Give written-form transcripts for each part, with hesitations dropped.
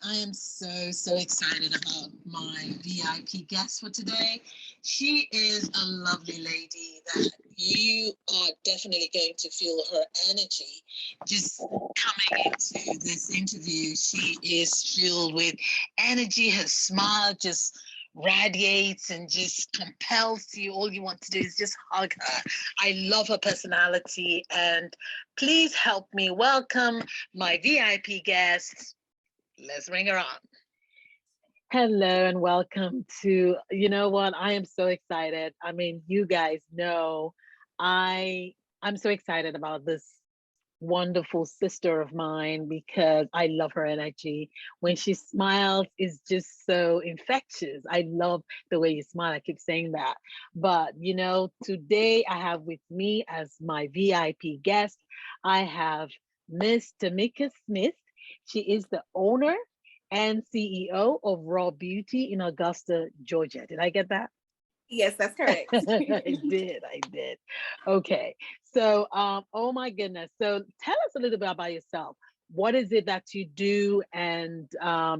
I am so excited about my VIP guest for today. She is a lovely lady that you are definitely going to feel her energy just coming into this interview. She is filled with energy. Her smile just radiates and just compels you. All you want to do is just hug her. I love her personality, and please help me welcome my VIP guest. Let's bring her on. Hello and welcome to, you know what, I am so excited. I mean, you guys know I'm so excited about this wonderful sister of mine because I love her energy. When she smiles, is just so infectious. I love the way you smile. I keep saying that. But today I have with me as my VIP guest, I have Miss Tamika Smith. She is the owner and CEO of Raw Beauty in Augusta, Georgia. Did I get that? Yes, that's correct. I did. Okay. So, oh my goodness. So tell us a little bit about yourself. What is it that you do? And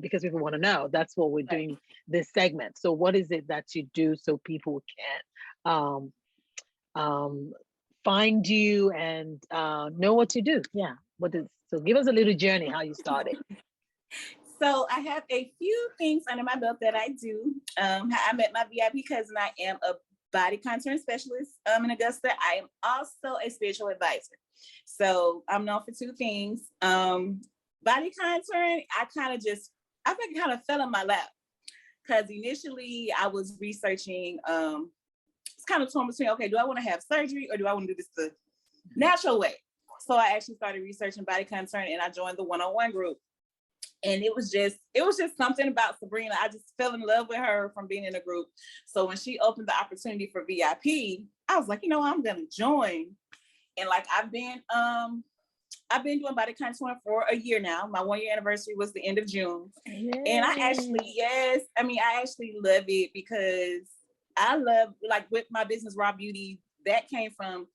because people want to know, that's what we're doing this segment. So what is it that you do so people can find you and know what you do? Yeah. So give us a little journey, how you started. So I have a few things under my belt that I do. I met my VIP cousin. I am a body contouring specialist in Augusta. I am also a spiritual advisor. So I'm known for two things. Body contouring, I think it kind of fell in my lap because initially I was researching. It's kind of torn between, okay, do I want to have surgery or do I want to do this the natural way? So I actually started researching body contouring and I joined the one-on-one group. And it was just something about Sabrina. I just fell in love with her from being in a group. So when she opened the opportunity for VIP, I was like, I'm gonna join. And like I've been doing body contouring for a year now. My 1 year anniversary was the end of June. Yay. And I actually love it because I love, like with my business Raw Beauty, that came from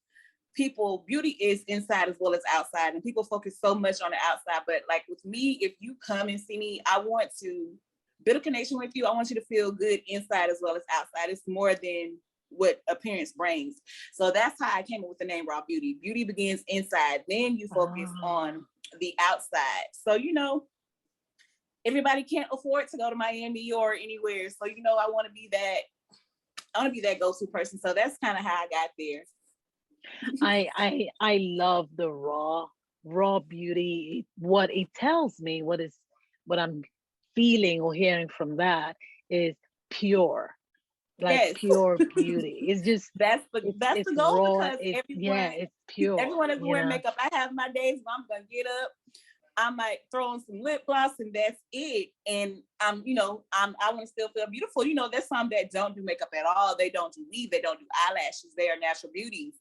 people. Beauty is inside as well as outside, and people focus so much on the outside. But like with me, if you come and see me, I want to build a connection with you. I want you to feel good inside as well as outside. It's more than what appearance brings. So that's how I came up with the name Raw Beauty. Beauty begins inside, then you focus on the outside. So everybody can't afford to go to Miami or anywhere. So I want to be that go-to person. So that's kind of how I got there. I love the raw beauty. What it tells me, what I'm feeling or hearing from that is pure, like pure beauty. It's just that's the goal raw, because it's pure. Everyone is wearing makeup. I have my days where I'm gonna get up, I might throw on some lip gloss and that's it. And I want to still feel beautiful. There's some that don't do makeup at all. They don't do weave. They don't do eyelashes. They are natural beauties.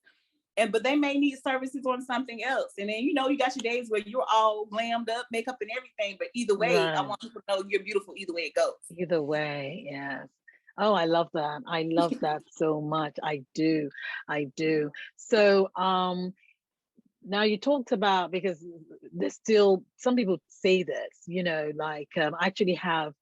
But they may need services on something else. And then, you got your days where you're all glammed up, makeup and everything. But either way, I want people to know you're beautiful either way it goes. Either way, yes. Oh, I love that. I love that so much. I do. So now you talked about, because there's still, some people say this, I actually have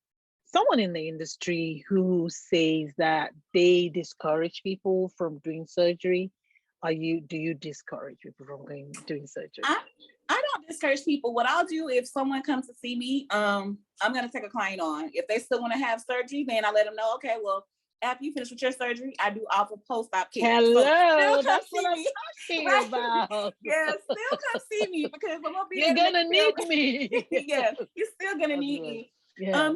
someone in the industry who says that they discourage people from doing surgery. Do you discourage people from doing surgery? I don't discourage people. What I'll do, if someone comes to see me, I'm going to take a client on. If they still want to have surgery, then I let them know, okay, well, after you finish with your surgery, I do offer post-op care. Hello, that's what I'm talking about. Yeah, still come see me because I'm gonna be. You're gonna need me. Yeah, you're still gonna need me. Yeah.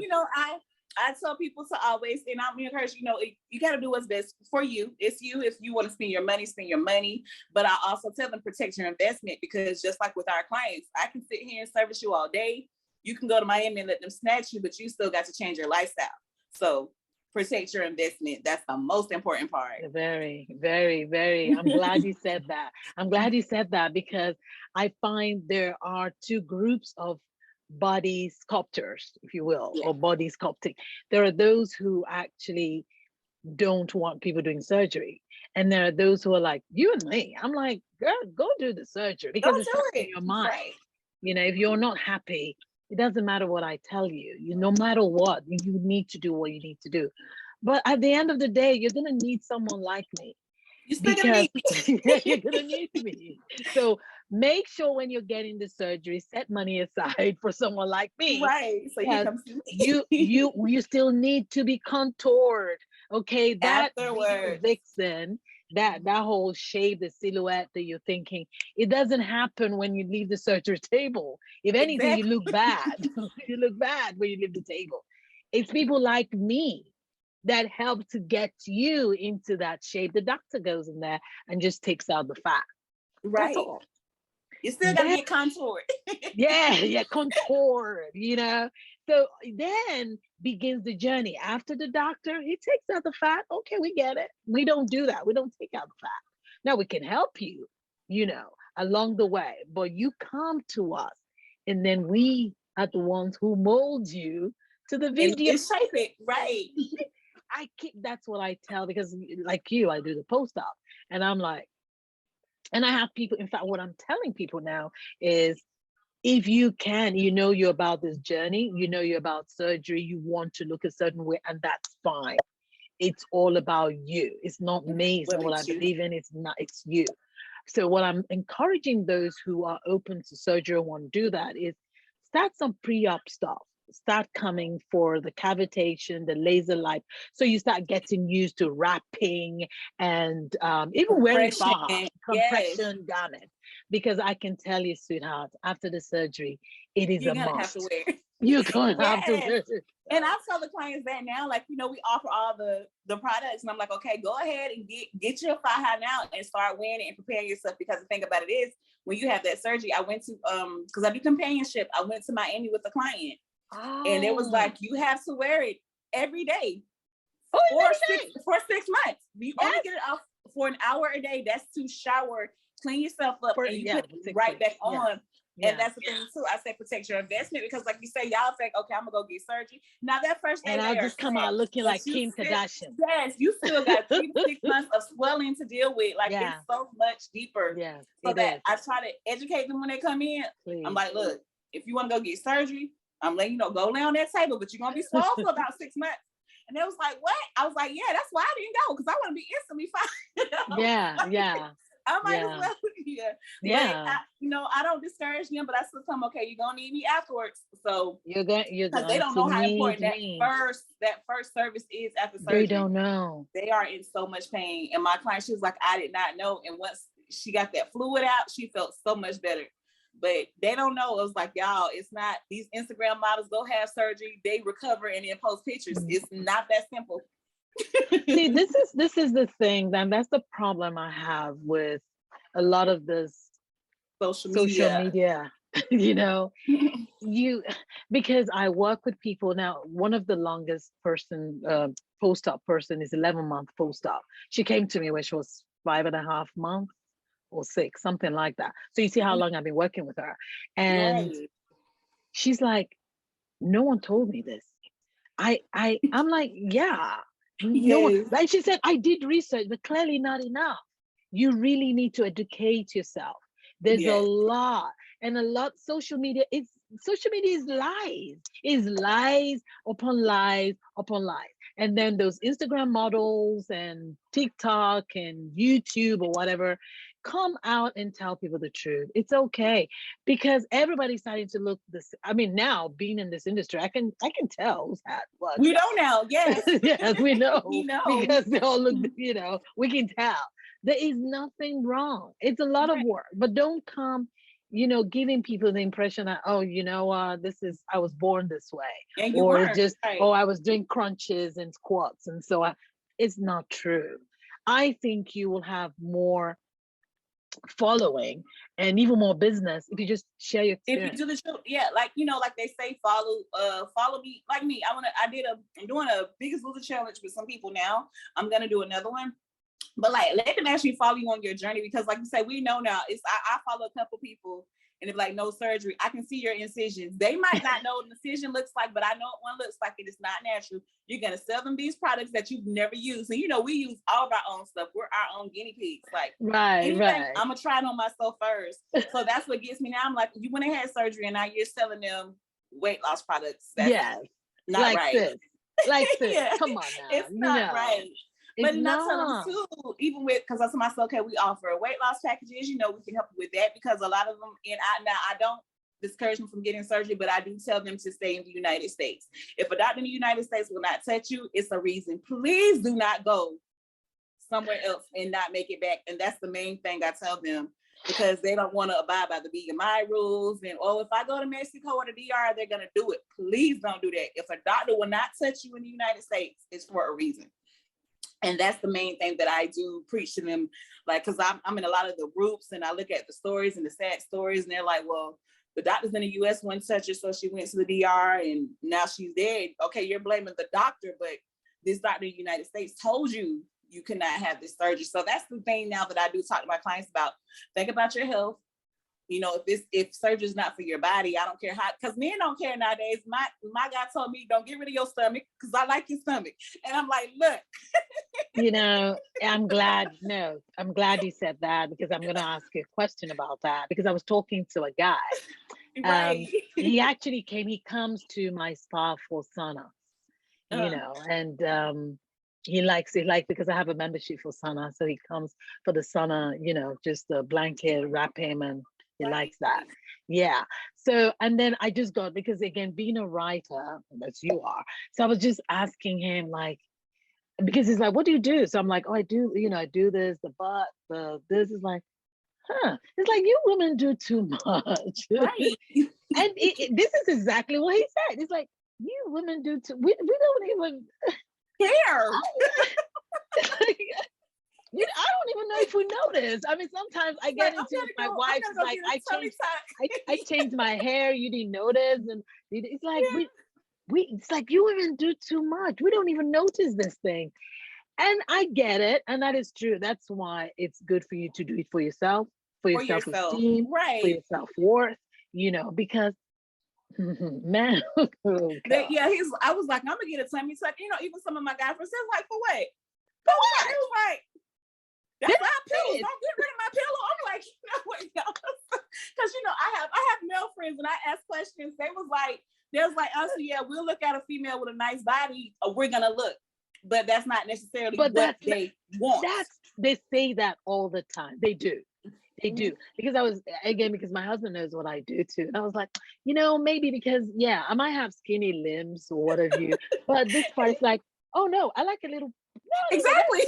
I tell people to always, and I'm encouraged. You got to do what's best for you. It's you. If you want to spend your money. But I also tell them protect your investment, because just like with our clients, I can sit here and service you all day. You can go to Miami and let them snatch you, but you still got to change your lifestyle. So protect your investment. That's the most important part. Very, very, very. I'm glad you said that. Because I find there are two groups of body sculptors, if you will, or body sculpting. There are those who actually don't want people doing surgery. And there are those who are like, you and me. I'm like, girl, go do the surgery, because it's in your mind. Right. If you're not happy, It doesn't matter what I tell you. No matter what, you need to do what you need to do. But at the end of the day, you're gonna need someone like me You still gonna because need me. you're gonna need me. So make sure when you're getting the surgery, set money aside for someone like me. Right. So you Because come see you still need to be contoured. Okay, that video afterwards. vixen, that whole shape, the silhouette that you're thinking, it doesn't happen when you leave the surgery table. If anything, you Exactly. look bad. You look bad when you leave the table. It's people like me that help to get you into that shape. The doctor goes in there and just takes out the fat. That's Right. all. You still gotta Then, get contoured. yeah, contoured, So then begins the journey. After the doctor, he takes out the fat. Okay, we get it. We don't do that. We don't take out the fat. Now we can help you, along the way, but you come to us and then we are the ones who mold you to the And video. shape it. Right. That's what I tell, because like you, I do the post-op and I'm like, and I have people, in fact, what I'm telling people now is, if you can, you're about this journey, you're about surgery, you want to look a certain way, and that's fine. It's all about you. It's not me. It's not what I believe in. It's you. So what I'm encouraging those who are open to surgery and want to do that is start some pre-op stuff. Start coming for the cavitation, the laser light. So you start getting used to wrapping and even wearing compression garments. Because I can tell you, sweetheart, after the surgery, it is You're a gonna must. have to wear it. You're going to have to wear it. And I tell the clients that now, like, we offer all the products, and I'm like, okay, go ahead and get your thigh now and start wearing it and preparing yourself. Because the thing about it is, when you have that surgery, I went to because I do companionship. I went to Miami with a client, and it was like, you have to wear it every day for 6 months. You only get it off for an hour a day. That's to shower, clean yourself up, and you put it right back on. And that's the thing too. I say protect your investment, because like you say, y'all think, okay, I'm gonna go get surgery. Now that first day, and I'll just come out looking like Kim Kardashian. Yes, you still got 3 to 6 months of swelling to deal with. Like, it's so much deeper. Yeah. So that I try to educate them when they come in. Please. I'm like, look, if you want to go get surgery, I'm letting you know, go lay on that table, but you're gonna be swole for about 6 months. And they was like, what? I was like, yeah, that's why I didn't go, because I want to be instantly fine. Yeah. I might as well. Yeah. But I don't discourage them, but I still tell them, okay, you're gonna need me afterwards. So you're going because they don't know how important that first service is after surgery. They don't know. They are in so much pain. And my client, she was like, I did not know. And once she got that fluid out, she felt so much better. But they don't know. It was like, y'all, it's not, these Instagram models go have surgery, they recover and then post pictures. It's not that simple. See, this is the thing, and that's the problem I have with a lot of this social media. Because I work with people now. One of the longest post-op person is 11-month post-op. She came to me when she was 5.5 months or 6, something like that. So you see how long I've been working with her, and she's like, no one told me this. I'm like, yeah. No, like she said, I did research, but clearly not enough. You really need to educate yourself. There's a lot, and social media is lies upon lies upon lies. And then those Instagram models and TikTok and YouTube or whatever, come out and tell people the truth. It's okay, because everybody's starting to look this. I mean, now being in this industry, I can tell who's had what. We don't know. Yes. Yes, we know. We know. Because they all look, we can tell. There is nothing wrong. It's a lot of work, but don't come, giving people the impression that, oh, I was born this way. And you or weren't. Just, I was doing crunches and squats. And so it's not true. I think you will have more following and even more business if you just share your experience. If you do the truth, like they say, follow me. Like me, I'm doing a Biggest Loser challenge with some people now. I'm gonna do another one, but like, let them actually follow you on your journey, because like you say, we know now. I follow a couple people, and it's like, no surgery, I can see your incisions. They might not know what an incision looks like, but I know what one looks like. It is not natural. You're going to sell them these products that you've never used. And we use all of our own stuff. We're our own guinea pigs. Like, anything, I'm going to try it on myself first. So that's what gets me now. I'm like, you went and had surgery, and now you're selling them weight loss products. That's yes, not like right. this, like this. Yeah, Come on now, it's not right. But It's I tell them not. too, even with, because I told myself, okay, we offer weight loss packages, we can help you with that, because a lot of them, I don't discourage them from getting surgery, but I do tell them to stay in the United States. If a doctor in the United States will not touch you, it's a reason. Please do not go somewhere else and not make it back. And that's the main thing I tell them, because they don't want to abide by the BMI rules. And, if I go to Mexico or the DR, they're going to do it. Please don't do that. If a doctor will not touch you in the United States, it's for a reason. And that's the main thing that I do preach to them. Like, because I'm in a lot of the groups and I look at the stories and the sad stories, and they're like, well, the doctors in the US wouldn't touch her, so she went to the DR and now she's dead. Okay, you're blaming the doctor, but this doctor in the United States told you you cannot have this surgery. So that's the thing now that I do talk to my clients about. Think about your health. If surgery is not for your body, I don't care how, because men don't care nowadays. My guy told me, don't get rid of your stomach because I like your stomach. And I'm like, look. I'm glad you said that, because I'm going to ask you a question about that, because I was talking to a guy. Right. He comes to my spa for sauna, and he likes because I have a membership for sauna. So he comes for the sauna, just the blanket, wrap him, and he likes that. Yeah. So, and then I just got, because again, being a writer, as you are, so I was just asking him, like, because he's like, what do you do? So I'm like, I do this, the butt, this is like, it's like, you women do too much. Right. And this is exactly what he said. It's like, you women do too, we don't even care. I don't even know if we notice. I mean, sometimes I get into it. My wife's like, I changed my hair. You didn't notice, and it's like it's like, you women do too much. We don't even notice this thing, and I get it, and that is true. That's why it's good for you to do it for yourself, for your self-esteem, right, for your self-worth. Because man, I was like, I'm gonna get a tummy tuck. Even some of my guy friends said, like, for what? For what? It was like, that's my pillows. Don't get rid of my pillow. I'm like, what, y'all? Because I have male friends, and I ask questions. They was like, oh, so yeah, we'll look at a female with a nice body, or we're gonna look, but that's not necessarily what they want. They say that all the time. They do. They do. Because because my husband knows what I do too. And I was like, maybe because, I might have skinny limbs or what have you, but this part is like, oh no, I like a little. No, exactly.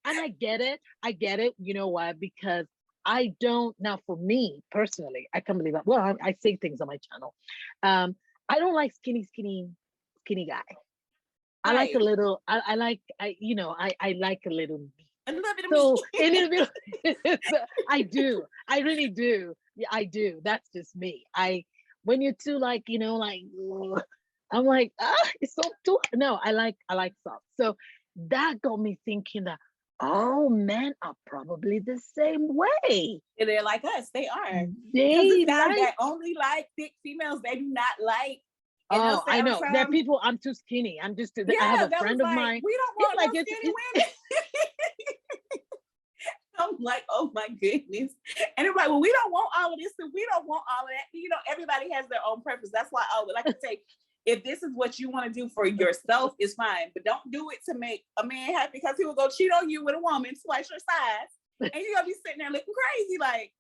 And I get it. You know why? Because I don't, now for me personally, I can't believe that. Well, I say things on my channel. I don't like skinny guy. I like a little, I like a little meat. A little bit of meat. I do. I really do. Yeah, I do. That's just me. When you're too I'm like, it's so too. No, I like soft. So that got me thinking that, men are probably the same way. They're like us. They are. They guys that only like thick females. They do not like. I know. There are people. I'm too skinny. I'm just. I have a friend of mine. We don't want no skinny women. I'm like, oh my goodness. And it's like, well, we don't want all of this, and we don't want all of that. Everybody has their own preference. That's why I would like to say, if this is what you want to do for yourself, it's fine. But don't do it to make a man happy, because he will go cheat on you with a woman twice your size. And you're going to be sitting there looking crazy like,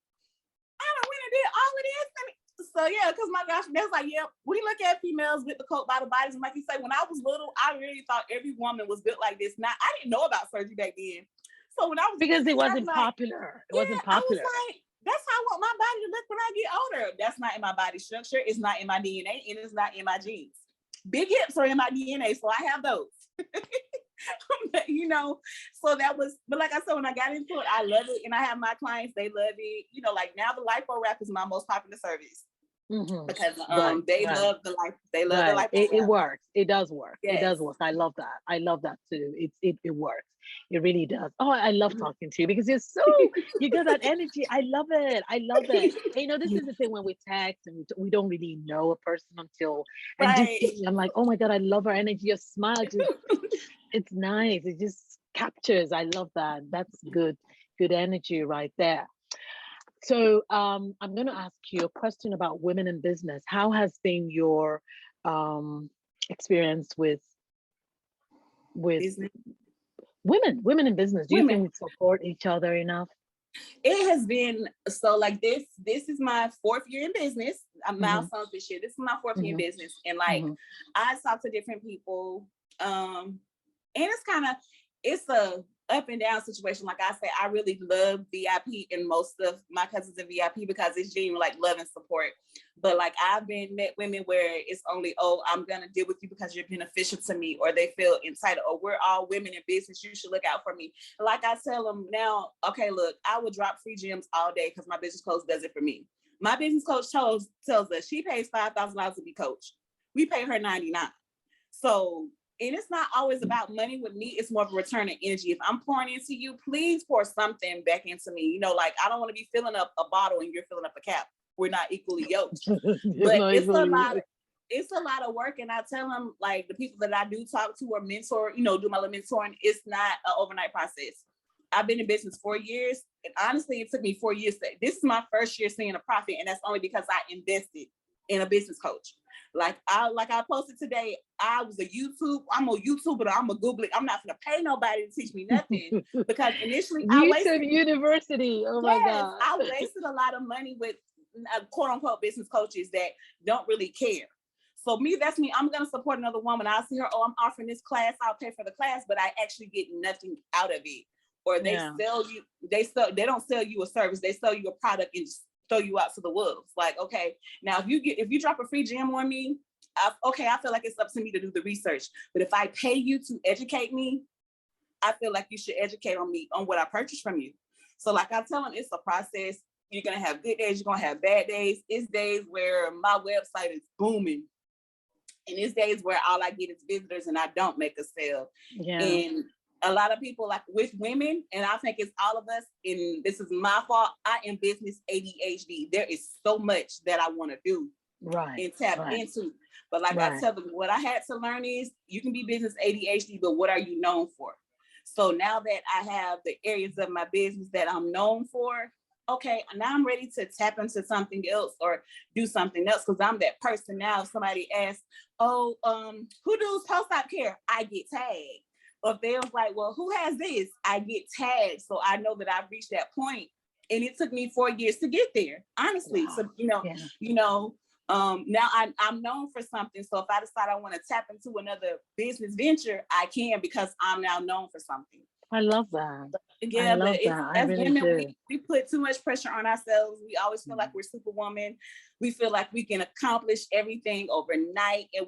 I don't went and did all of this. So yeah, because my gosh, that's like, we look at females with the coat by the bodies. And like you say, when I was little, I really thought every woman was built like this. Now, I didn't know about surgery back then. So when I was because it wasn't popular. It wasn't popular. I was like, that's how I want my body to look when I get older. That's not in my body structure. It's not in my DNA, and it's not in my genes. Big hips are in my DNA, so I have those. So that was, but like I said, when I got into it, I love it. And I have my clients, they love it. Like now the lipo wrap is my most popular service. Because they love the life. They love the life. It works. It does work. Yes. It does work. I love that. I love that too. It works. It really does. Oh, I love talking to you because you got that energy. I love it. And, this is the thing when we text and we don't really know a person until, I'm like, oh my God, I love her energy. Your smile, it's nice. It just captures. I love that. That's good energy right there. So I'm going to ask you a question about women in business. How has been your experience with Business. women in business? Do you Women. think we support each other enough? It has been so like this is my 4th year in business. I'm Mm-hmm. milestones this year. This is my 4th year in Mm-hmm. business. And like Mm-hmm. I talk to different people. And it's a up and down situation. Like I say, I really love VIP and most of my cousins in VIP because it's genuine like love and support. But like I've met women where it's only, oh, I'm gonna deal with you because you're beneficial to me, or they feel entitled, or we're all women in business, you should look out for me. Like I tell them now, okay, look, I would drop free gyms all day because my business coach does it for me. My business coach tells us she pays $5,000 to be coached. We pay her $99. So, and it's not always about money with me. It's more of a return of energy. If I'm pouring into you, please pour something back into me. You know, like I don't want to be filling up a bottle and you're filling up a cap. We're not equally yoked. But it's a lot of work. And I tell them, like, the people that I do talk to or mentor, do my little mentoring, it's not an overnight process. I've been in business 4 years. And honestly, it took me 4 years. This is my first year seeing a profit. And that's only because I invested in a business coach. Like I posted today, I'm a YouTuber, I'm a Googling. I'm not gonna pay nobody to teach me nothing because initially YouTube University. Oh my God. I wasted a lot of money with quote unquote business coaches that don't really care. So that's me. I'm gonna support another woman. I'll see her, oh, I'm offering this class, I'll pay for the class, but I actually get nothing out of it. Or they sell you, they don't sell you a service, they sell you a product and just throw you out to the wolves. Like, okay, now if you drop a free gym on me, I feel like it's up to me to do the research. But if I pay you to educate me, I feel like you should educate on me on what I purchased from you. So like I tell them, it's a process. You're gonna have good days, you're gonna have bad days. It's days where my website is booming. And it's days where all I get is visitors and I don't make a sale. Yeah. And a lot of people, like with women, and I think it's all of us, and this is my fault, I am business ADHD. There is so much that I want to do and tap into. But like I tell them, what I had to learn is you can be business ADHD, but what are you known for? So now that I have the areas of my business that I'm known for, okay, now I'm ready to tap into something else or do something else because I'm that person now. If somebody asks, oh, who does post-op care? I get tagged. Or if they was like, well, who has this? I get tagged. So I know that I've reached that point. And it took me 4 years to get there, honestly. Wow. So, now I'm known for something. So if I decide I want to tap into another business venture, I can because I'm now known for something. I love that. Yeah, but as women, we put too much pressure on ourselves. We always feel like we're superwoman. We feel like we can accomplish everything overnight. And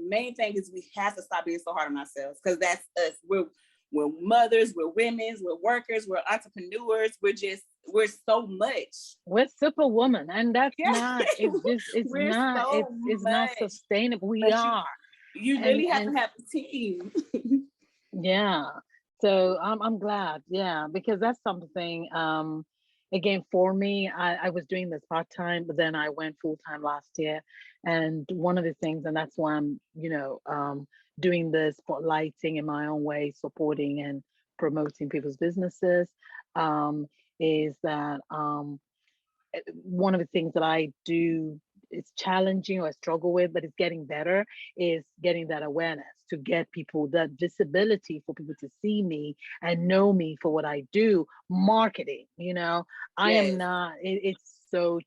main thing is we have to stop being so hard on ourselves because that's us. We're mothers, we're women, we're workers, we're entrepreneurs. We're so much. We're superwoman. And that's not, it's not sustainable. We are. You really have to have a team. Yeah. So I'm glad, because that's something, again, for me, I was doing this part-time, but then I went full-time last year. And one of the things, and that's why I'm, doing the spotlighting in my own way, supporting and promoting people's businesses, is that one of the things that I do is challenging or I struggle with, but it's getting better, is getting that awareness to get people that visibility for people to see me and know me for what I do. Marketing, I am not, it's so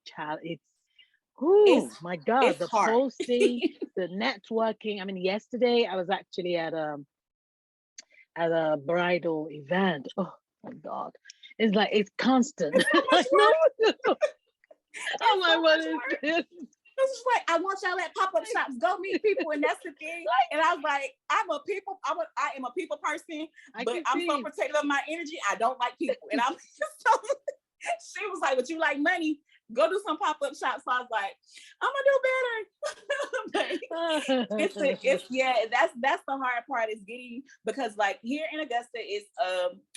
my God, the hard. posting, the networking. I mean, yesterday I was actually at a bridal event. Oh my God. It's like, it's constant. I'm like, what is this? It's just like, I want y'all at pop-up shops, go meet people, and that's the thing. And I was like, I am a people person, but I'm so protective of my energy. I don't like people. And I'm so, she was like, but you like money, go do some pop-up shops. So I was like, I'm gonna do better. That's the hard part is getting, because like here in Augusta, it's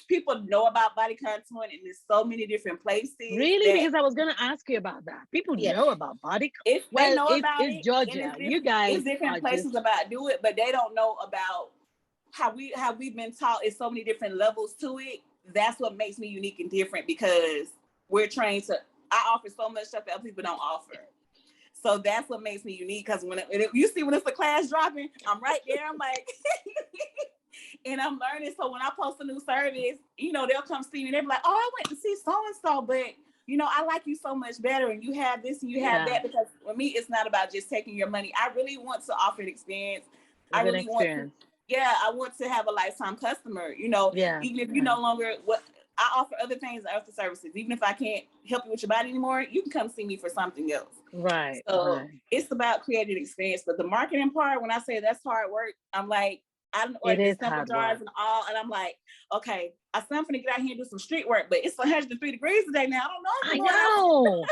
people know about body contouring and there's so many different places. Really? Because I was gonna ask you about that. People know about body contouring. They know about it. Georgia. You guys, it's different places about do it, but they don't know about how we've been taught. It's so many different levels to it. That's what makes me unique and different, because we're trained to, I offer so much stuff that other people don't offer. So that's what makes me unique. Because when you see when it's the class dropping, I'm right there. I'm like, and I'm learning. So when I post a new service, you know, they'll come see me. They'll be like, oh, I went to see so-and-so, but you know, I like you so much better. And you have this and you have that. Because for me, it's not about just taking your money. I really want to offer an experience. I really want to, I want to have a lifetime customer, you know, even if you no longer, I offer other things after services. Even if I can't help you with your body anymore, you can come see me for something else. Right. So it's about creating experience. But the marketing part, when I say that's hard work, I'm like, I don't order the sample jars and all, and I'm like, okay, I'm gonna get out here and do some street work, but it's 103 degrees today now. I don't know. I know.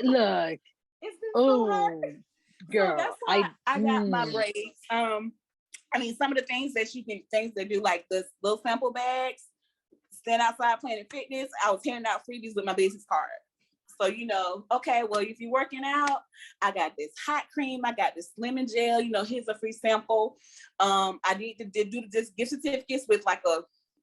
Look. It's been so hard. Girl, so that's why I got my braids. I mean, some of the things that do, like the little sample bags, stand outside Planet Fitness. I was handing out freebies with my business card. So, you know, okay, well, if you're working out, I got this hot cream, I got this lemon gel, you know, here's a free sample. I need to do this gift certificates with like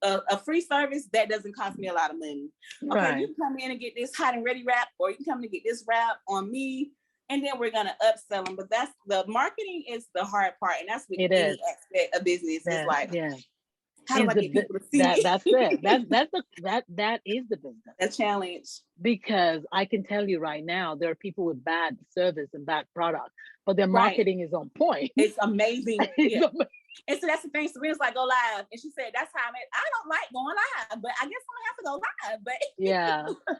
a free service that doesn't cost me a lot of money. Okay, you can come in and get this hot and ready wrap, or you can come and get this wrap on me, and then we're gonna upsell them. But that's the marketing is the hard part, and that's what any aspect of business is like. How do I get people to see me? That's it. That is the business. A challenge. Because I can tell you right now, there are people with bad service and bad product, but their marketing is on point. It's amazing. And so that's the thing. Serena's like, go live. And she said, that's how I don't like going live, but I guess I'm gonna have to go live. But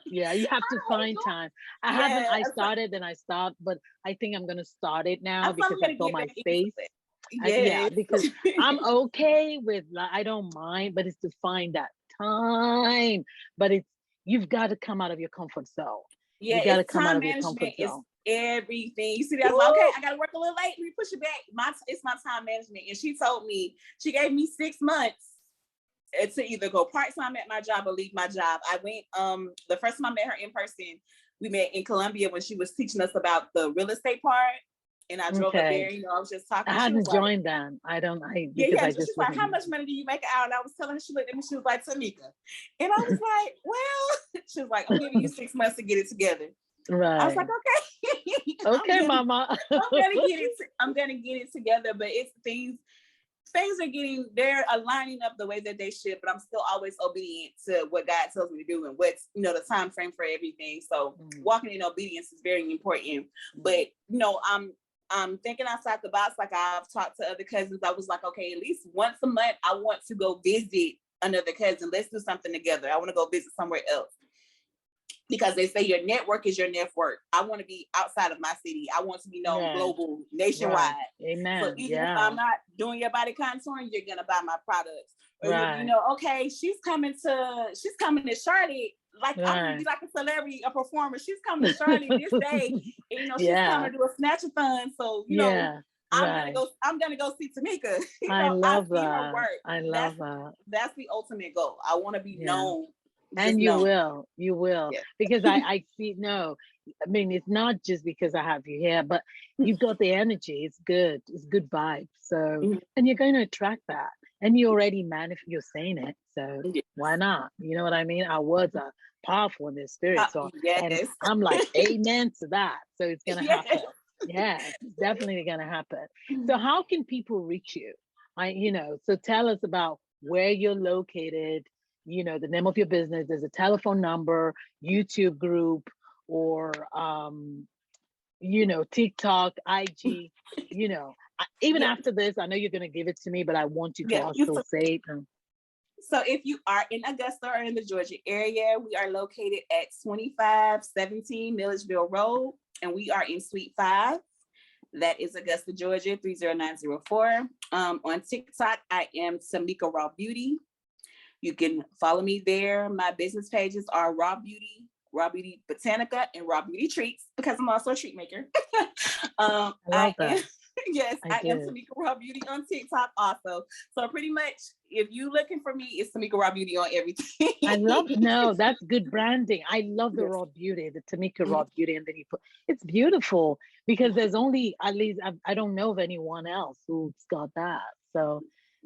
you have to find time. I started and I stopped, but I think I'm gonna start it now because I saw my face. Because I'm okay with, I don't mind, but it's to find that time. But you've got to come out of your comfort zone. You got to come out of your comfort zone. Everything. You see, that's like, okay, I got to work a little late. Let me push it back. It's my time management. And she told me, she gave me 6 months to either go part-time at my job or leave my job. I went, the first time I met her in person, we met in Columbia when she was teaching us about the real estate part. And I drove up there, you know, I was just talking. I hadn't joined them. I just she's like, how much money do you make an hour? And I was telling her, she looked at me, she was like, Tamika. And I was like, well, she was like, I'm giving you 6 months to get it together. Right. I was like, okay. Okay, mama. I'm gonna get it together, but it's things are they're aligning up the way that they should, but I'm still always obedient to what God tells me to do and what's, you know, the time frame for everything. So walking in obedience is very important. But, you know, I'm thinking outside the box. Like I've talked to other cousins. I was like, okay, at least once a month, I want to go visit another cousin. Let's do something together. I want to go visit somewhere else. Because they say your network is your net worth. I want to be outside of my city. I want to be known global, nationwide. Right. Amen. So even if I'm not doing your body contouring, you're gonna buy my products. Or you know, okay, she's coming to Charlotte. Like I'm gonna be like a celebrity, a performer. She's coming to Charlotte this day. And, you know, she's coming to do a snatch-a-thon. So you know, I'm gonna go see Tamika. You know, I love that. Her work. I love that. That's the ultimate goal. I want to be known. And you will, because I see, I mean, it's not just because I have you here, but you've got the energy. It's good vibes. So, and you're going to attract that, and you already you're saying it. So why not? You know what I mean? Our words are powerful in their spirit. So and I'm like, amen to that. So it's going to happen. Yeah, it's definitely going to happen. So how can people reach you? So tell us about where you're located. You know, the name of your business, there's a telephone number, YouTube group, or, TikTok, IG, even after this, I know you're going to give it to me, but I want you to also say it. So if you are in Augusta or in the Georgia area, we are located at 2517 Milledgeville Road, and we are in Suite 5. That is Augusta, Georgia, 30904. On TikTok, I am Tamika Raw Beauty. You can follow me there. My business pages are Raw Beauty Botanica, and Raw Beauty Treats, because I'm also a treat maker. I am Tamika Raw Beauty on TikTok also. So pretty much, if you're looking for me, it's Tamika Raw Beauty on everything. That's good branding. I love the Raw Beauty, the Tamika Raw Beauty, and then it's beautiful because there's only, at least I don't know of anyone else who's got that. So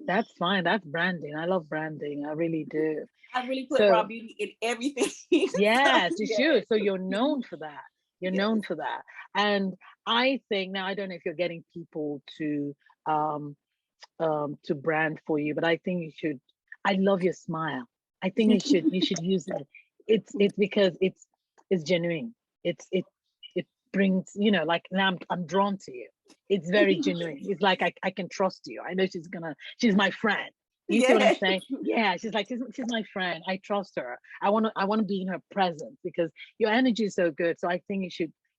That's fine. That's branding. I love branding. I really do. I really put Raw So Beauty in everything. yes, So, you yes. should. So you're known for that. You're Yes. known for that. And I think now I don't know if you're getting people um to brand for you, but I think you should. I love your smile. I think you should use it. It's because it's genuine. It brings, like now I'm drawn to you. It's very genuine. It's like I can trust you. I know she's my friend. You see what I'm Yes. saying? Yeah, she's my friend. I trust her. I want to be in her presence because your energy is so good. So I think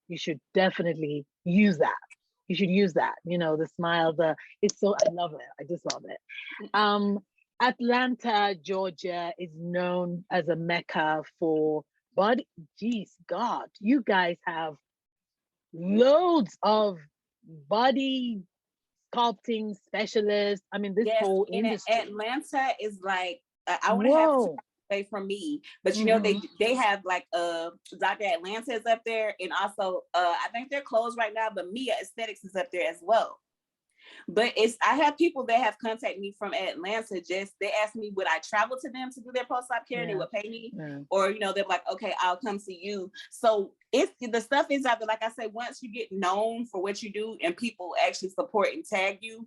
you should definitely use that. You should use that. The smile, I love it. I just love it. Um, Atlanta, Georgia is known as a mecca for body. Geez, God, you guys have loads of body sculpting specialists. I mean, this Yes, whole in industry. Atlanta is like I want to have two Whoa. away from me, but Mm-hmm. they have like Dr. Atlanta is up there, and also I think they're closed right now, but Mia Aesthetics is up there as well. But I have people that have contacted me from Atlanta. Just they asked me would I travel to them to do their post-op care, and they Yeah. would pay me, Yeah. or they're like, okay, I'll come see you. So it's the stuff is out there. Like I said, once you get known for what you do and people actually support and tag you,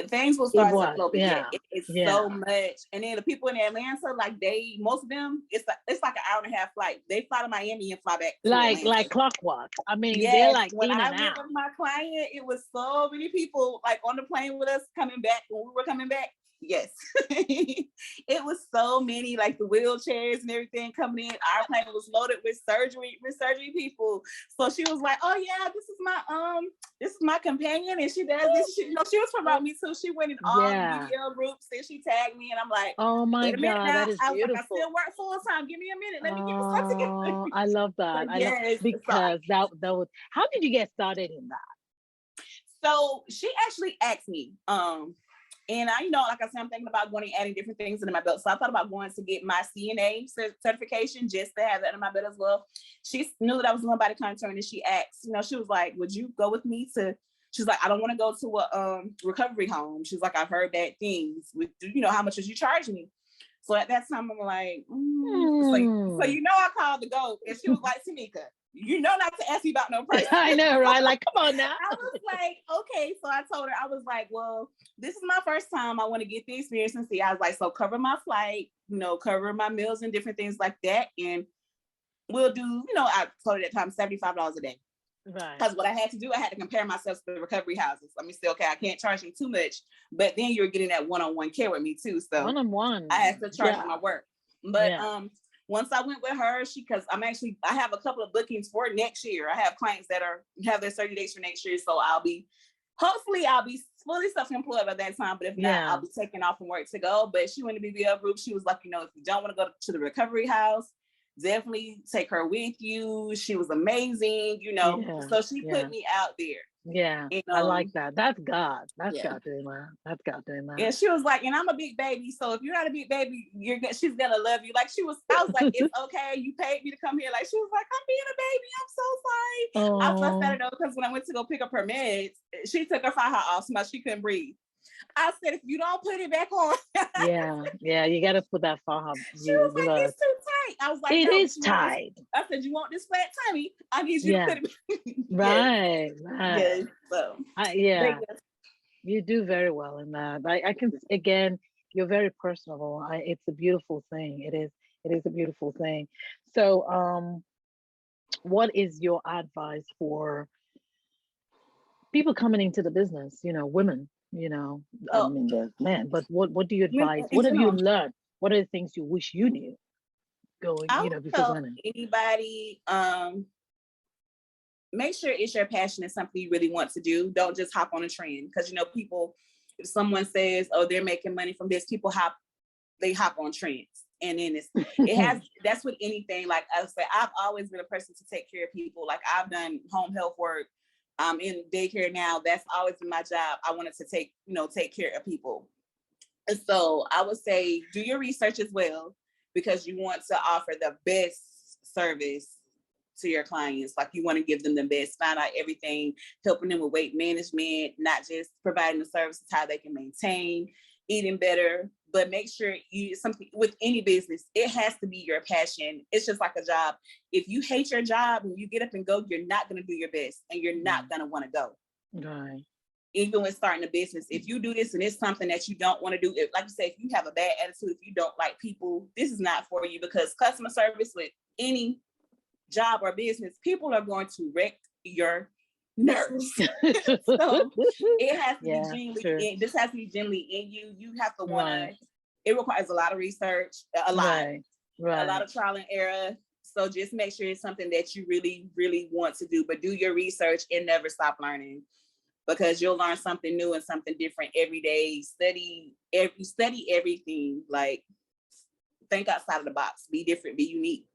things will It start to was. flow. But Yeah. it's Yeah. so much. And then the people in Atlanta, like most of them, it's like an hour and a half flight. They fly to Miami and fly back to Atlanta. Like clockwork. I mean, they're Yes, like when in I and went out. with my client, it was so many people like on the plane with us coming back when we were coming back. Yes, it was so many, like the wheelchairs and everything coming in. Our plane was loaded with surgery people. So she was like, "Oh yeah, this is my companion, and she does this." She was promoting me too. She went in all the video groups and she tagged me, and I'm like, "Oh my wait a minute God, now." that is I was beautiful. like, "I still work full time. Give me a minute. Let me get myself together." I love that. But yes, because that was. How did you get started in that? So she actually asked me, and I, like I said, I'm thinking about going and adding different things into my belt. So I thought about going to get my CNA certification just to have that in my belt as well. She knew that I was doing body contouring, and she asked, she was like, would you go with me to, she's like, I don't want to go to a recovery home. She's like, I've heard bad things. How much would you charge me? So at that time, I'm like, So I called to go. And she was like, Tamika, not to ask me about no price. I know, right? Like, come on now. I was like, okay. So I told her, I was like, well, this is my first time. I want to get the experience and see. I was like, so cover my flight, cover my meals and different things like that. And we'll do, I told her at that time, $75 a day. Right. Because what I had to do, I had to compare myself to the recovery houses. Let me say, okay, I can't charge you too much, but then you're getting that one-on-one care with me too. So one-on-one, I had to charge my work. But once I went with her, because I have a couple of bookings for next year. I have clients that have their 30 days for next year. So hopefully I'll be fully self-employed by that time. But if not, I'll be taking off from work to go. But she went to BBL group. She was like, if you don't want to go to the recovery house, definitely take her with you. She was amazing, so she put me out there. Yeah, and, I like that. That's God. That's God doing that. That's God doing that. And she was like, and I'm a big baby, so if you're not a big baby, she's gonna love you. Like I was like, it's okay. You paid me to come here. Like she was like, I'm being a baby. I'm so sorry. I fussed at her though, because when I went to go pick up her meds, she took her faja off, so she couldn't breathe. I said, if you don't put it back on. you got to put that faja. She was like, it's too tight. I was like, it is tight. I said, you want this flat tummy? I need you to put it right. Yes. So, you do very well in that. I can, again, you're very personable. It's a beautiful thing. It is a beautiful thing. So, what is your advice for people coming into the business, women? I mean, there's men, but what do you advise? What have you learned? What are the things you wish you knew going, before women? Anybody, make sure it's your passion and something you really want to do. Don't just hop on a trend, because people, if someone says, oh, they're making money from this, people hop on trends. And then that's with anything. Like I say, I've always been a person to take care of people. Like I've done home health work. I'm in daycare now. That's always been my job. I wanted to take care of people. And so I would say, do your research as well, because you want to offer the best service to your clients. Like you want to give them the best, find out everything, helping them with weight management, not just providing the services, how they can maintain, eating better, but make sure you something with any business, it has to be your passion. It's just like a job. If you hate your job and you get up and go, you're not going to do your best and you're not going to want to go. Right. Even when starting a business, if you do this and it's something that you don't want to do, like you say, if you have a bad attitude, if you don't like people, this is not for you, because customer service with any job or business, people are going to wreck your nerves. So it has to be genuinely, this has to be genuinely in you. You have to want to, it requires a lot of research, a lot of trial and error. So just make sure it's something that you really, really want to do, but do your research and never stop learning, because you'll learn something new and something different every day. Study everything. Like, think outside of the box. Be different. Be unique.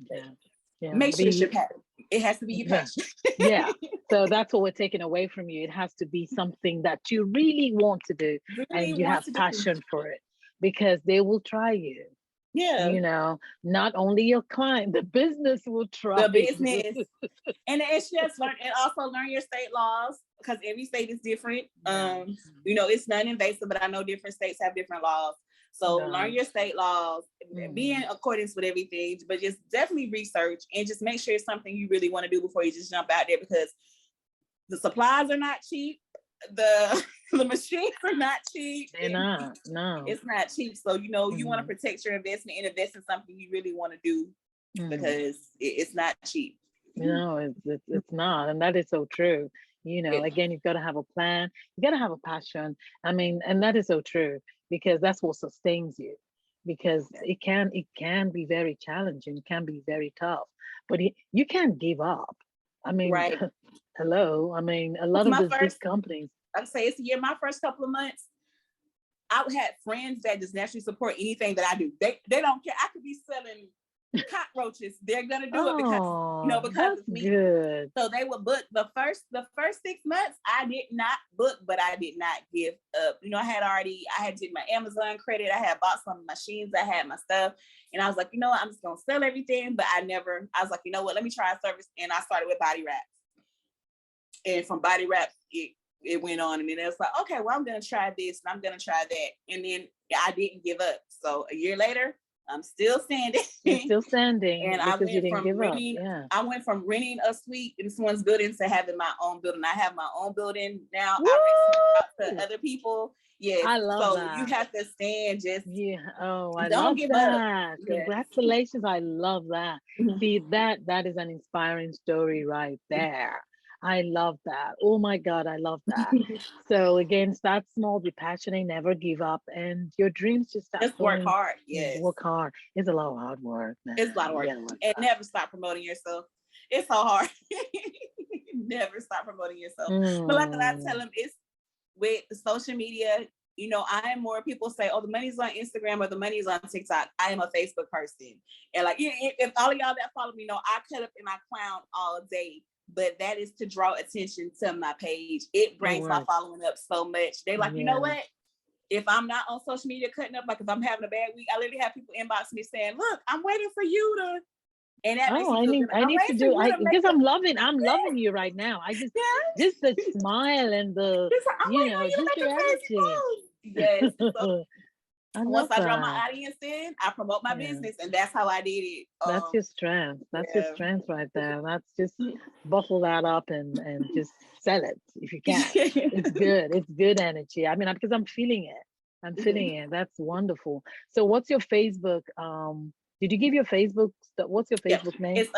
Yeah. Make sure it's your passion. It has to be your passion. Yeah. So that's what we're taking away from you. It has to be something that you really want to do, and you have passion for it, because they will try you. Yeah. You know, not only your client, the business will try. The business. And it's just learn, and also learn your state laws, because every state is different. You know, it's non-invasive, but I know different states have different laws. So learn your state laws, be in accordance with everything, but just definitely research and just make sure it's something you really want to do before you just jump out there, because the supplies are not cheap. The machines are not cheap. They're not. No, it's not cheap. So, you know, you want to protect your investment and invest in something you really want to do, because it's not cheap. No, it's not. And that is so true. You know, again, you've got to have a plan. You got to have a passion. I mean, and that is so true, because that's what sustains you, because it can be very challenging. It can be very tough, but you can't give up. I mean, hello. I mean, a lot of these big companies. I'd say it's my first couple of months, I had friends that just naturally support anything that I do. They don't care. I could be selling cockroaches. They're gonna do it because of me. Good. So they would book the first 6 months. I did not book, but I did not give up. You know, I had did my Amazon credit. I had bought some machines. I had my stuff, and I was like, you know what, I'm just gonna sell everything. But I was like, you know what, let me try a service, and I started with body wraps. And from body wraps, it went on, and then it was like, okay, well, I'm gonna try this and I'm gonna try that, and then I didn't give up. So a year later, I'm still standing. You're still standing, and I went from renting a suite in someone's building to having my own building. I have my own building now. Woo! I rent to other people. Yes, I love that. You have to stand. I love that. Congratulations! I love that. See, that is an inspiring story right there. I love that. Oh my God, I love that. So again, start small, be passionate, never give up, and your dreams just work hard. Yes, work hard. It's a lot of hard work, man. It's a lot of work, and never stop promoting yourself. It's so hard. Never stop promoting yourself. But like I tell them, it's with social media. You know, I am more, people say, oh, the money's on Instagram or the money's on TikTok. I am a Facebook person, and like if all of y'all that follow me know, I cut up and I clown all day. But that is to draw attention to my page. It brings my following up so much. They like, you know what? If I'm not on social media cutting up, like if I'm having a bad week, I literally have people inbox me saying, look, I'm waiting for you to. And that makes me I need to do because I'm loving you right now. I just the smile and the just your attitude. Yes. So, once I draw my audience in, I promote my business, and that's how I did it. That's your strength. That's your strength right there. That's just buckle that up and just sell it if you can. It's good. It's good energy. I mean, because I'm feeling it. That's wonderful. So, what's your Facebook? Did you give your Facebook? What's your Facebook name? It's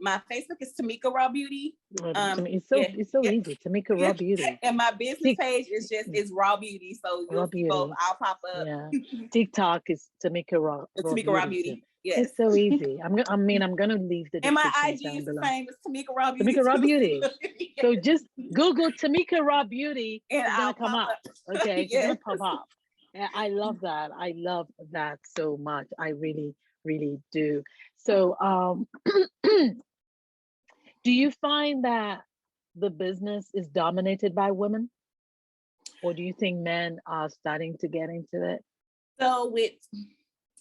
my Facebook is Tamika Raw Beauty. It's so easy. Tamika Raw Beauty. And my business page is Raw Beauty. So you'll see both. I'll pop up. Yeah. TikTok is Tamika Raw. Tamika Raw Beauty. Yes. It's so easy. I'm gonna leave the. And my IG is the same as Tamika Raw Beauty. Tamika Raw Beauty. So just Google Tamika Raw Beauty. And it's gonna come up. Okay, it's gonna pop up. I love that. I love that so much. I really do. So do you find that the business is dominated by women, or do you think men are starting to get into it? So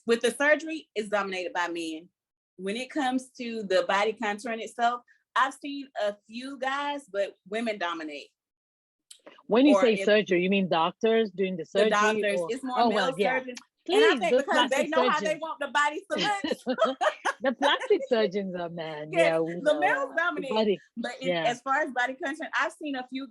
with the surgery, it's dominated by men. When it comes to the body contouring itself, I've seen a few guys, but women dominate. When you Or say if surgery, you mean doctors doing the the surgery? doctors, Or it's more oh male well, yeah. surgeons. And I Please, think those because they plastic know how they surgeons. want the bodies to look. The plastic surgeons are men. Yes, Yeah, we the know males that. The dominate. body. But Yeah. as far as body contouring, I've seen a few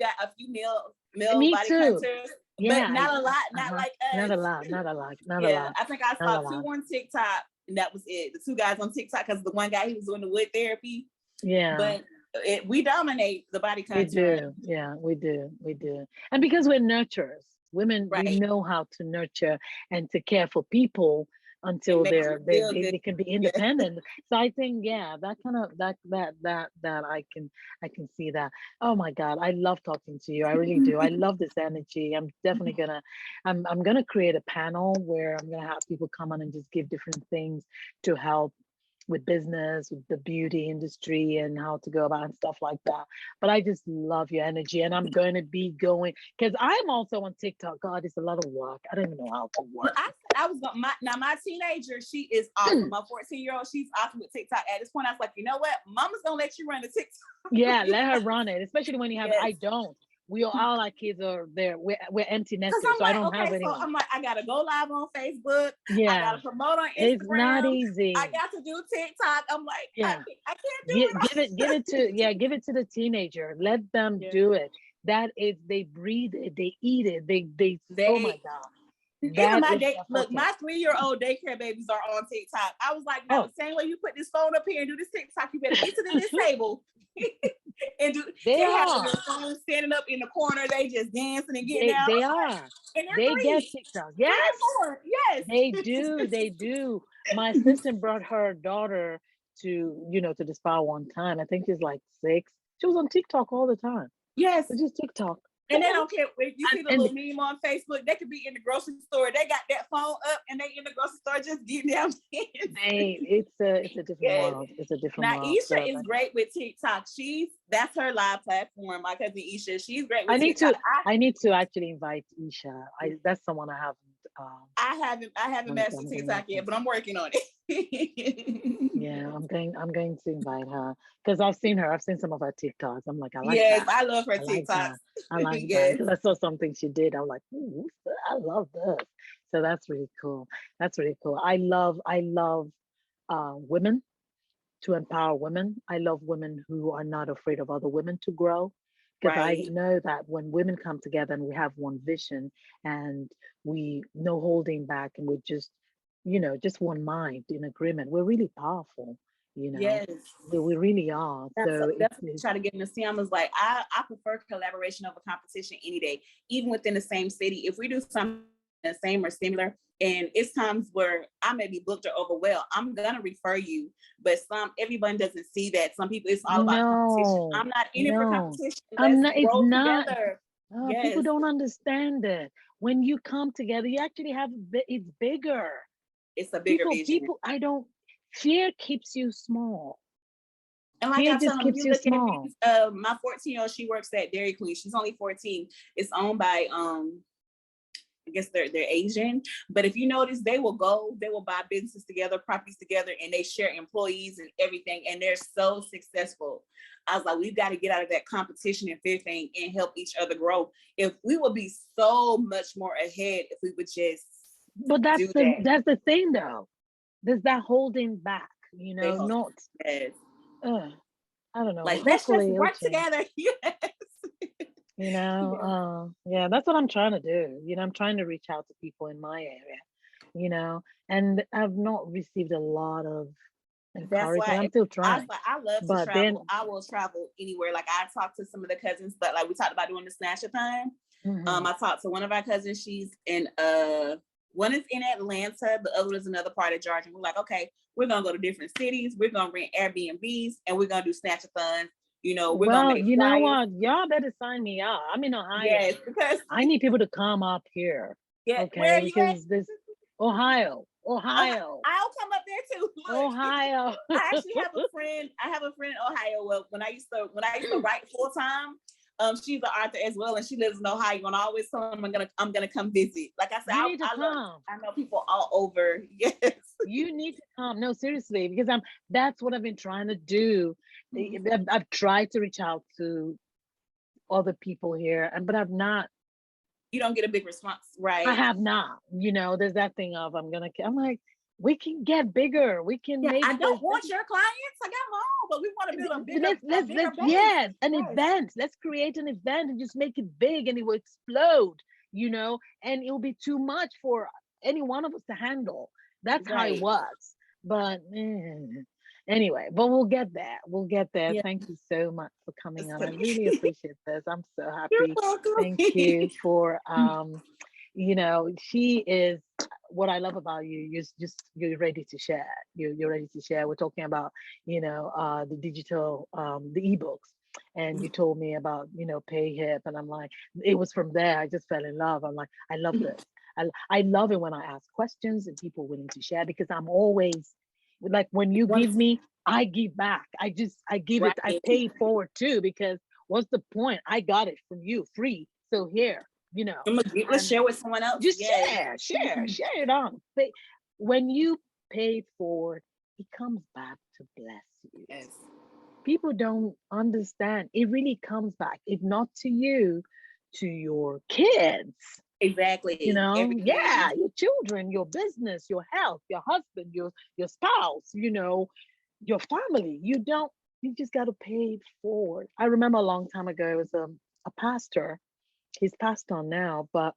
male Me body too. contours, but Yeah. not a lot, not Uh-huh. like Not us. a lot. Not a lot. Not a Yeah, lot. I think I Not saw a 2 lot. on TikTok, and that was it. The 2 guys on TikTok, because the one guy, he was doing the wood therapy. Yeah. But we dominate the body We contouring. do. Yeah, we do. We do. And because we're nurturers, women, we Right. know how to nurture and to care for people It until makes you feel good. they can be Yeah. independent. So I think, yeah, that kind of that I can see that. Oh my God, I love talking to you. I really do. I love this energy. I'm definitely gonna I'm gonna create a panel where I'm gonna have people come on and just give different things to help with business, with the beauty industry, and how to go about and stuff like that. But I just love your energy, and I'm going to be going because I'm also on TikTok. God, it's a lot of work. I don't even know how to But work. I said I was going my teenager, she is awesome. My 14-year-old, she's awesome with TikTok. At this point, I was like, you know what? Mama's gonna let you run the TikTok. Yeah, let her run it, especially when you have. Yes. I don't. We all our kids are there. We're empty Because nesters, I'm so I like, don't have okay, so anyone. I'm like, I gotta go live on Facebook. I Yeah, gotta promote on it's not Instagram. easy. I got to do TikTok. I'm like, Yeah, I can't do it. give it to give it to the teenager. Let them Yeah. do it. That is, they breathe it, they eat it, they. Oh my They God. even my Is day. their Look, focus. my 3-year-old daycare babies are on TikTok. I was like, no, Oh, the same way you put this phone up here and do this TikTok, you better get to this table and do. they They have are. the phone standing up in the corner. They just dancing and getting down. They I'm like, are. and they're They get 3, TikTok. 3 Yes, and 4. Yes, they do. They do. My assistant brought her daughter to the spa one time. I think she's like 6. She was on TikTok all the time. yes. It's just TikTok. And they don't care. If you see the And little meme on Facebook, they could be in the grocery store. They got that phone up and they in the grocery store just getting down. it's a different Yes. world. It's a different Now, world. Isha is great with TikTok. That's her live platform. My cousin Isha, she's great with I need TikTok. I need to actually invite Isha. That's someone I haven't. I haven't mastered TikTok yet, but I'm working on it. Yeah, I'm going to invite her because I've seen her. I've seen some of her TikToks. I'm like, I like Yes, that. I love her I like TikToks. that. I like that Yes. because I saw something she did. I'm like, ooh, I love this. So that's really cool. That's really cool. I love women, to empower women. I love women who are not afraid of other women to grow. Because I Right. know that when women come together and we have one vision and we no holding back and we're just one mind in agreement, we're really powerful. Yes. We really are. So That's what I try to get them to see. I was like, I prefer collaboration over competition any day, even within the same city. If we do something the same or similar, and it's times where I may be booked or overwhelmed, I'm gonna refer you. But everyone doesn't see that. Some people, it's all about competition. I'm not in it for competition. I'm Let's not. It's grow not. together. People Yes. don't understand it. When you come together, you actually have it's bigger. It's a bigger vision. People, fear keeps you small. And like Fear I just tell them, keeps you you look small. at my 14-year-old, she works at Dairy Queen. She's only 14. It's owned by I guess they're Asian, but if you notice, they will buy businesses together, properties together, and they share employees and everything, and they're so successful. I was like, we've got to get out of that competition and fear thing and help each other grow. If we would be so much more ahead if we would just But that's the thing though. There's that holding back, not yes. I don't know. Like, let's just work change. together. Yes. Yeah, that's what I'm trying to do. I'm trying to reach out to people in my area, and I've not received a lot of encouragement. I'm still trying. I love to travel. I will travel anywhere. Like, I talked to some of the cousins, but like we talked about doing the Snatch of Time. Mm-hmm. I talked to one of our cousins. She's in one is in Atlanta, the other is another part of Georgia. We're like, okay, we're gonna go to different cities. We're gonna rent Airbnbs, and we're gonna do Snatch-a-thons. We're gonna make know what? Y'all better sign me up. I'm in Ohio. Yes, because I need people to come up here. Yeah, okay, where are you because at? this Ohio. I'll come up there too. Look, Ohio. I actually have a friend. I have a friend in Ohio. Well, when I used to write full time, she's an author as well, and she lives in Ohio. And I always tell them I'm gonna come visit. Like I said, you need to come. I know people all over. Yes, you need to come. No, seriously, because that's what I've been trying to do. Mm-hmm. I've tried to reach out to other people here, but I've not. You don't get a big response, right? I have not. There's that thing of I'm like, we can get bigger. We can make. I don't want your clients. I got my own, but we want to build a bigger, let's yes, an event. Let's create an event and just make it big, and it will explode. And it'll be too much for any one of us to handle. That's how it was. But anyway, but we'll get there. We'll get there. Yeah. Thank you so much for coming on. I really appreciate this. I'm so happy. You're welcome. Thank you for she is what I love about you. You're ready to share. You're ready to share. We're talking about, the digital, the ebooks. And you told me about, pay hip. And I'm like, it was from there. I just fell in love. I'm like, I love this. I love it when I ask questions and people willing to share, because I'm always like, when you give me, I give back. I give it. I pay it forward too, because what's the point? I got it from you free. So here, let's share with someone else. Just share it on. When you pay it forward, it comes back to bless you. Yes. People don't understand. It really comes back. If not to you, to your kids. Exactly. Everything. Yeah, your children, your business, your health, your husband, your spouse, your family. You just got to pay it forward. I remember a long time ago, it was a pastor. He's passed on now, but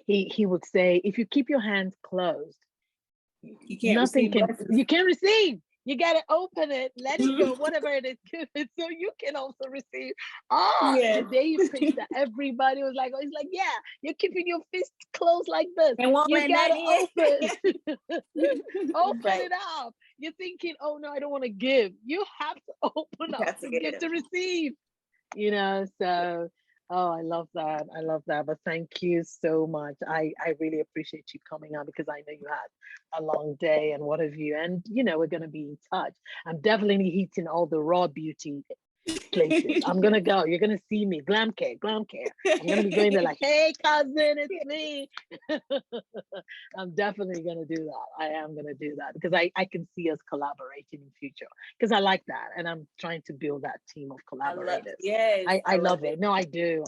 he would say, if you keep your hands closed, you can't receive. You got to open it, let it go, whatever it is, so you can also receive. The day you preached that, everybody was like, it's like, yeah, you're keeping your fist closed like this. And you got to open it up. You're thinking, oh no, I don't want to give. You have to open up to get to receive. So I love that. But thank you so much. I really appreciate you coming on, because I know you had a long day and what have you. And, we're going to be in touch. I'm definitely hitting all the Raw Beauty places. I'm going to go. You're going to see me. GlamCare. I'm going to be going there like, hey, cousin, it's me. I'm definitely going to do that. I am going to do that, because I can see us collaborating in future, because I like that. And I'm trying to build that team of collaborators. I love it. No, I do.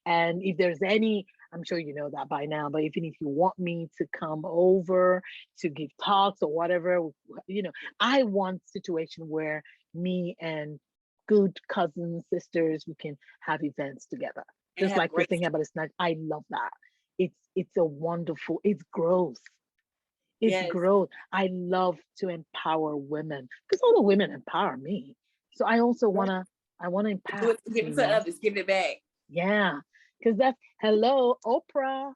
And if there's any, I'm sure you know that by now, but even if you want me to come over to give talks or whatever, I want a situation where me and good cousins, sisters, we can have events together. Just like we're thinking about a Snatch. I love that. It's a wonderful, it's growth. It's growth. I love to empower women, because all the women empower me. So I also want to empower. Give it to others, give it back. Yeah. Because that's, hello, Oprah.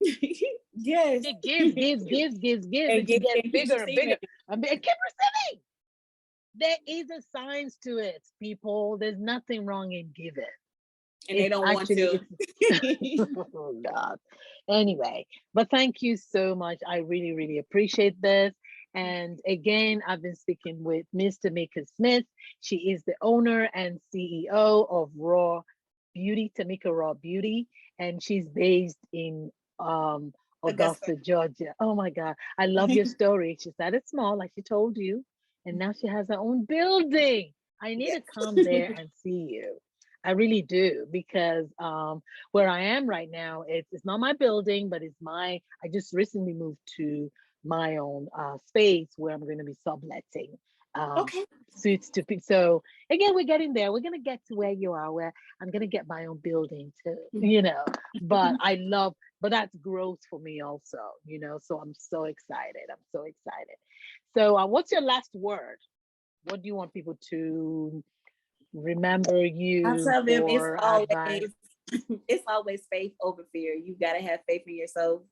Yes. It gives. And you get bigger and bigger. And keep receiving. There is a science to it, people. There's nothing wrong in giving. And they don't want to. Oh, God. Anyway, but thank you so much. I really, really appreciate this. And again, I've been speaking with Miss Tamika Smith. She is the owner and CEO of Raw Beauty, Tamika Raw Beauty, and she's based in Augusta, Georgia. Oh my God, I love your story. She started small, like she told you, and now she has her own building. I need to come there and see you. I really do, because where I am right now, it's not my building, but I just recently moved to my own space where I'm going to be subletting. Suits to people. So again, we're getting there. We're going to get to where you are, where I'm going to get my own building too, but but that's growth for me also, so I'm so excited. So what's your last word? What do you want people to remember you? I tell them it's always faith over fear. You got to have faith in yourself.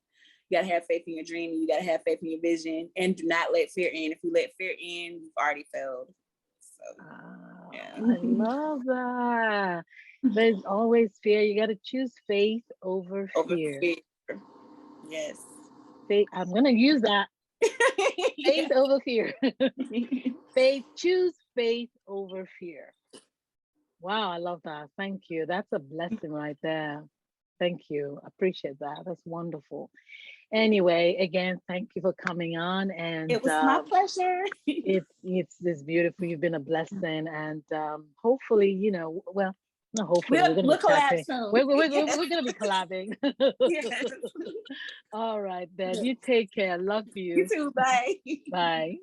You got to have faith in your dream. You got to have faith in your vision, and do not let fear in. If you let fear in, you've already failed. So, I love that. There's always fear. You got to choose faith over fear. Yes. Faith. I'm going to use that. Faith over fear. Choose faith over fear. Wow, I love that. Thank you. That's a blessing right there. Thank you. I appreciate that. That's wonderful. Anyway, again, thank you for coming on. And it was my pleasure. it's beautiful. You've been a blessing, and hopefully, No, hopefully we're gonna we'll be collab chatting. soon. We're gonna be collabing. Yes. All right, then. You take care. Love You you. too. Bye. Bye.